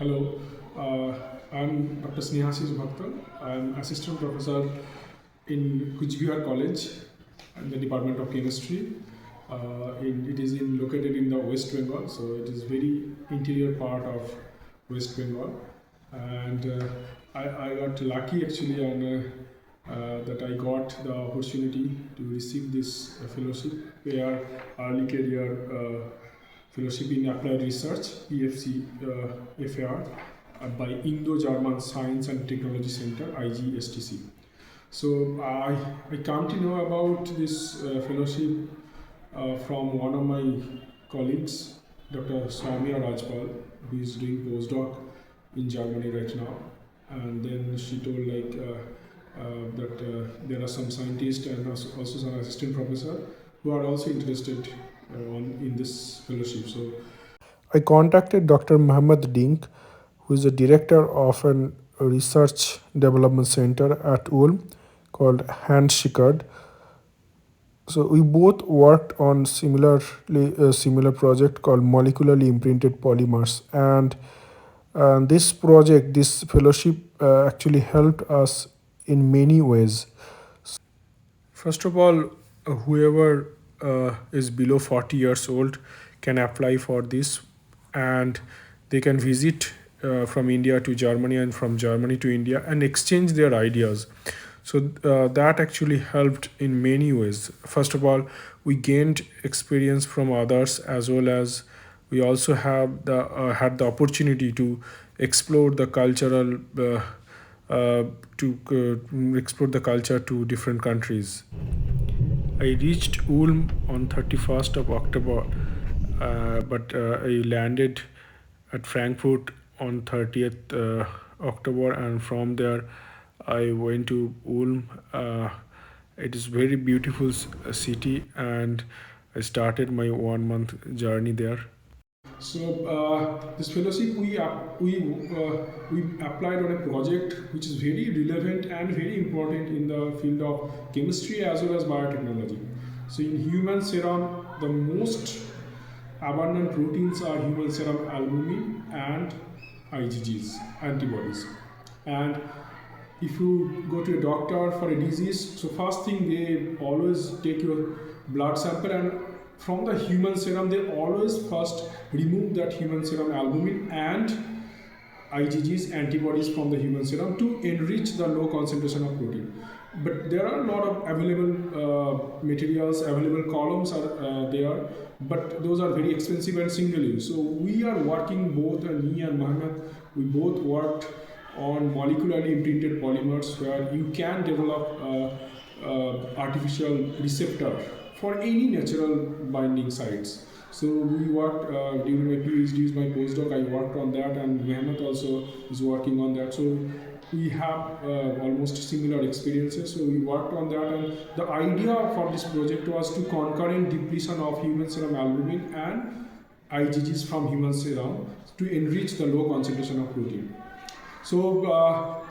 Hello, I'm Dr. Snehasis Bhakta. I'm assistant professor in Kuchbihar College in the Department of Chemistry. It is located in the West Bengal, so it is very interior part of West Bengal. And I got lucky actually on that I got the opportunity to receive this fellowship, where early career fellowship in applied research PECFAR by Indo-German Science and Technology Center IGSTC. So I come to know about this fellowship from one of my colleagues, Dr. Soumya Rajpal, who is doing postdoc in Germany right now. And then she told that there are some scientists and also some assistant professor who are also interested in this fellowship. So I contacted Dr. Mehmet Dinc, who is the director of a research development center at Ulm called Hahn-Schickard. So we both worked on similar project called molecularly imprinted polymers, and this project, this fellowship, actually helped us in many ways. First of all, whoever is below 40 years old can apply for this, and they can visit from India to Germany and from Germany to India and exchange their ideas. So that actually helped in many ways. First of all, we gained experience from others, as well as we also had the opportunity to explore the cultural explore the culture to different countries. I reached Ulm on 31st of October, but I landed at Frankfurt on 30th October, and from there I went to Ulm. It is very beautiful city, and I started my 1 month journey there. So this fellowship we applied on a project which is very relevant and very important in the field of chemistry as well as biotechnology. So in human serum, the most abundant proteins are human serum albumin and IgGs, antibodies. And if you go to a doctor for a disease, so first thing they always take your blood sample, and from the human serum they always first remove that human serum albumin and IgGs, antibodies from the human serum to enrich the low concentration of protein. But there are a lot of available materials, available columns are there, but those are very expensive and single use. So we are working, both me and Mehmet, we both worked on molecularly imprinted polymers, where you can develop artificial receptor for any natural binding sites. So we worked during my PhDs, my postdoc, I worked on that, and Mehmet also is working on that. So we have almost similar experiences. So we worked on that, and the idea for this project was to concurrent depletion of human serum albumin and IgGs from human serum to enrich the low concentration of protein. So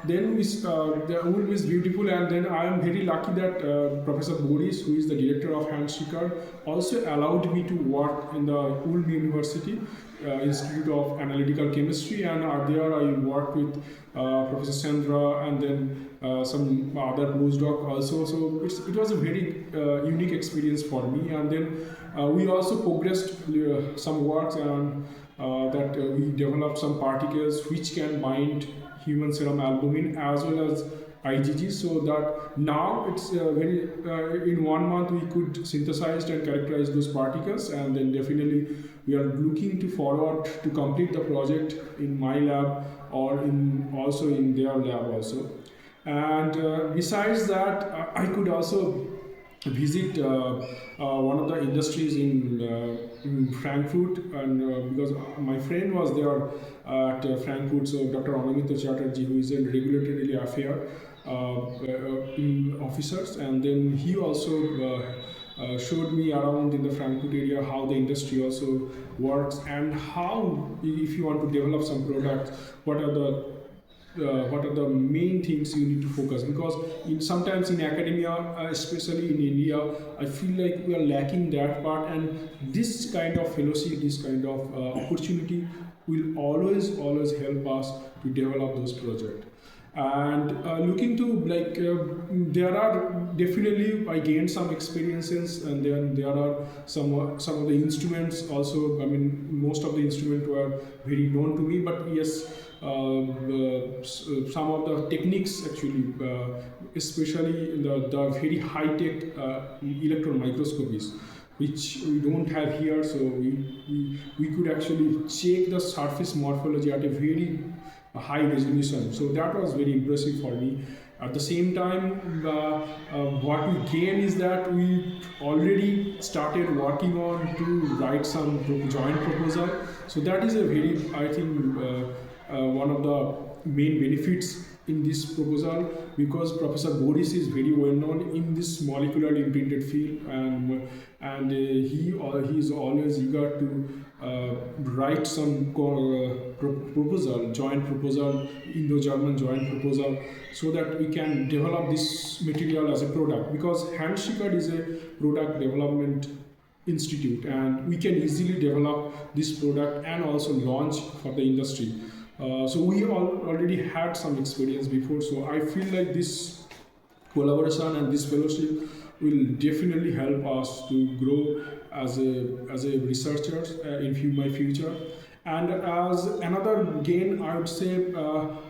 then the Ulm is beautiful, and then I am very lucky that Professor Boris, who is the director of Hahn-Schickard, also allowed me to work in the Ulm University Institute of Analytical Chemistry, and there I worked with Professor Sandra and then some other postdoc also. So it was a very unique experience for me, and then we also progressed some works, and that we developed some particles which can bind human serum albumin as well as IgG, so that now it's very in 1 month we could synthesize and characterize those particles, and then definitely we are looking to forward to complete the project in my lab or also in their lab also. And besides that, I could also visit one of the industries in Frankfurt, and because my friend was there at Frankfurt, so Dr. Anamita Chatterjee, who is a regulatory affair officers, and then he also showed me around in the Frankfurt area how the industry also works, and how, if you want to develop some product, what are the main things you need to focus, because sometimes in academia, especially in India, I feel like we are lacking that part, and this kind of fellowship, this kind of opportunity will always help us to develop those projects. And looking to there are definitely I gained some experiences, and then there are some of the instruments also. I mean, most of the instruments were very known to me, but yes, some of the techniques actually, especially in the very high tech electron microscopies, which we don't have here. So we could actually check the surface morphology at a very high resolution. So that was very impressive for me. At the same time, what we gain is that we already started working on to write some joint proposal. So that is a very, I think, one of the main benefits in this proposal, because Professor Boris is very well known in this molecular imprinted field, and he is always eager to write some proposal, joint proposal, Indo-German joint proposal, so that we can develop this material as a product, because Hahn-Schickard is a product development institute, and we can easily develop this product and also launch for the industry. So we already had some experience before, so I feel like this collaboration and this fellowship will definitely help us to grow as a researcher in my future. And as another gain, I would say,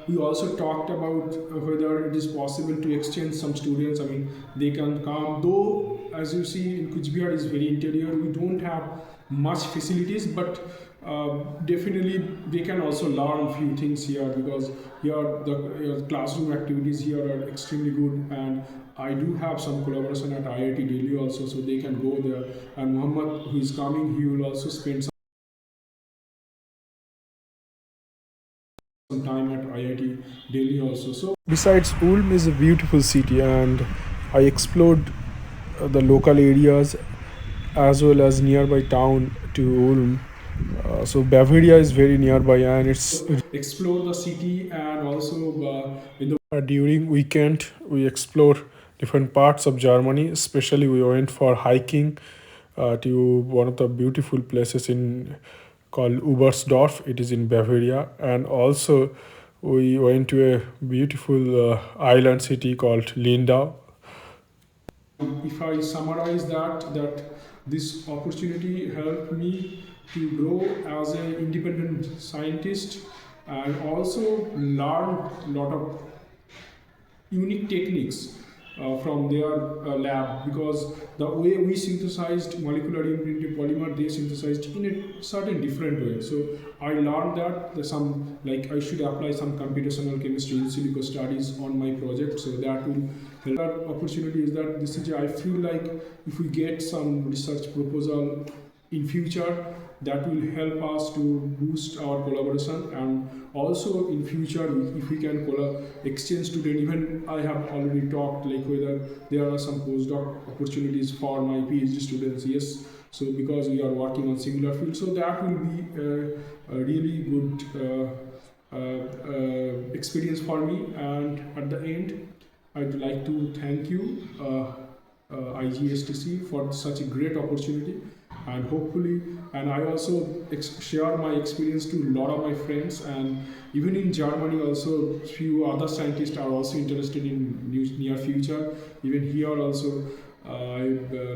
we also talked about whether it is possible to exchange some students. I mean, they can come, though as you see in Kuch Bihar is very interior, we don't have much facilities, but definitely they can also learn few things here, because here the classroom activities here are extremely good, and I do have some collaboration at IIT Delhi also, so they can go there. And Muhammad, who is coming, he will also spend some time at IIT Delhi also. So besides, Ulm is a beautiful city, and I explored the local areas as well as nearby town to Ulm. So Bavaria is very nearby, and it's explore the city, and also in the during weekend we explore different parts of Germany. Especially we went for hiking to one of the beautiful places in called Ubersdorf. It is in Bavaria, and also we went to a beautiful island city called Lindau. If I summarize that this opportunity helped me to grow as an independent scientist, and also learn a lot of unique techniques from their lab, because the way we synthesized molecular imprinted polymer, they synthesized in a certain different way. So I learned that I should apply some computational chemistry in silico studies on my project, so that will help. That opportunity is that this is, I feel like if we get some research proposal in future, that will help us to boost our collaboration. And also in future, if we can exchange student, even I have already talked whether there are some postdoc opportunities for my PhD students. Yes, so because we are working on similar fields, so that will be a really good experience for me. And at the end, I'd like to thank you, IGSTC, for such a great opportunity. And hopefully, and I also share my experience to a lot of my friends, and even in Germany also few other scientists are also interested in near future. Even here also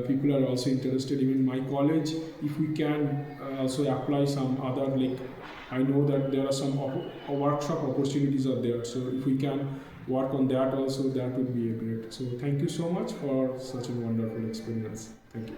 people are also interested. Even my college, if we can also apply some other, I know that there are some workshop opportunities are there, so if we can work on that also, that would be a great. So thank you so much for such a wonderful experience. Thank you.